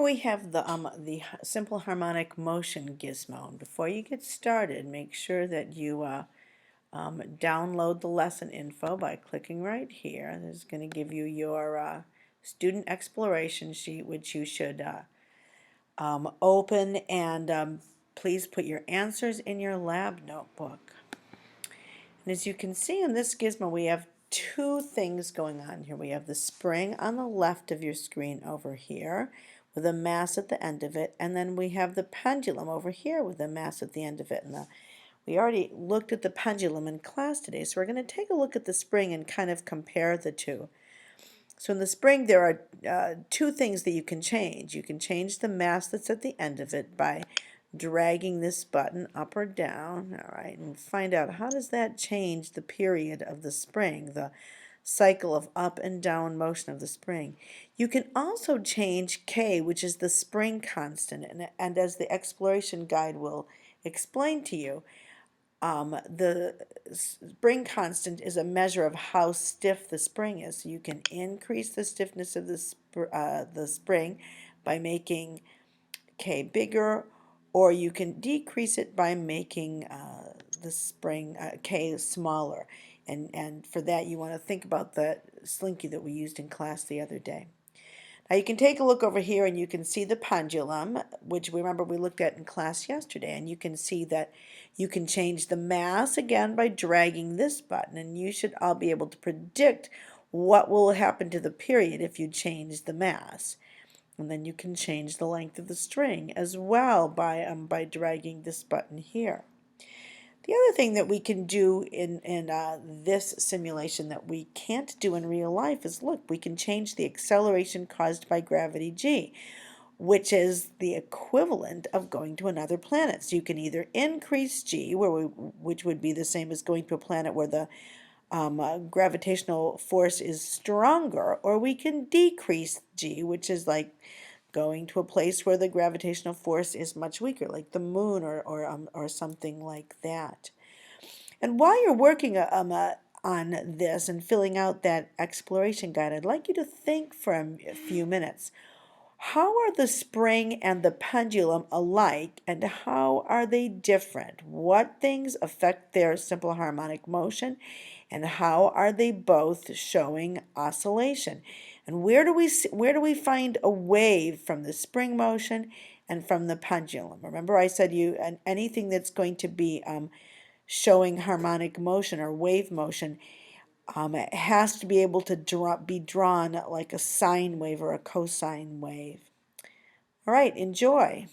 we have the simple harmonic motion gizmo. And before you get started, make sure that you download the lesson info by clicking right here. This is going to give you your student exploration sheet, which you should open, and please put your answers in your lab notebook. And as you can see in this gizmo, we have two things going on here. We have the spring on the left of your screen over here with a mass at the end of it, and then we have the pendulum over here with a mass at the end of it. And we already looked at the pendulum in class today, so we're going to take a look at the spring and kind of compare the two. So in the spring, there are two things that you can change. You can change the mass that's at the end of it by dragging this button up or down, all right, and find out how does that change the period of the spring, the cycle of up and down motion of the spring. You can also change K, which is the spring constant, and as the exploration guide will explain to you, the spring constant is a measure of how stiff the spring is. So you can increase the stiffness of the spring by making K bigger, or you can decrease it by making the spring K smaller. And for that, you want to think about the slinky that we used in class the other day. Now you can take a look over here and you can see the pendulum, which remember we looked at in class yesterday, and you can see that you can change the mass again by dragging this button, and you should all be able to predict what will happen to the period if you change the mass. And then you can change the length of the string as well by dragging this button here. The other thing that we can do in this simulation that we can't do in real life is, look, we can change the acceleration caused by gravity g, which is the equivalent of going to another planet. So you can either increase g, which would be the same as going to a planet where the gravitational force is stronger, or we can decrease g, which is like going to a place where the gravitational force is much weaker, like the moon or something like that. And while you're working on this and filling out that exploration guide, I'd like you to think for a few minutes. How are the spring and the pendulum alike, and how are they different? What things affect their simple harmonic motion, and how are they both showing oscillation? And where do we find a wave from the spring motion and from the pendulum? Remember, I said anything that's going to be showing harmonic motion or wave motion, it has to be able to be drawn like a sine wave or a cosine wave. All right, enjoy.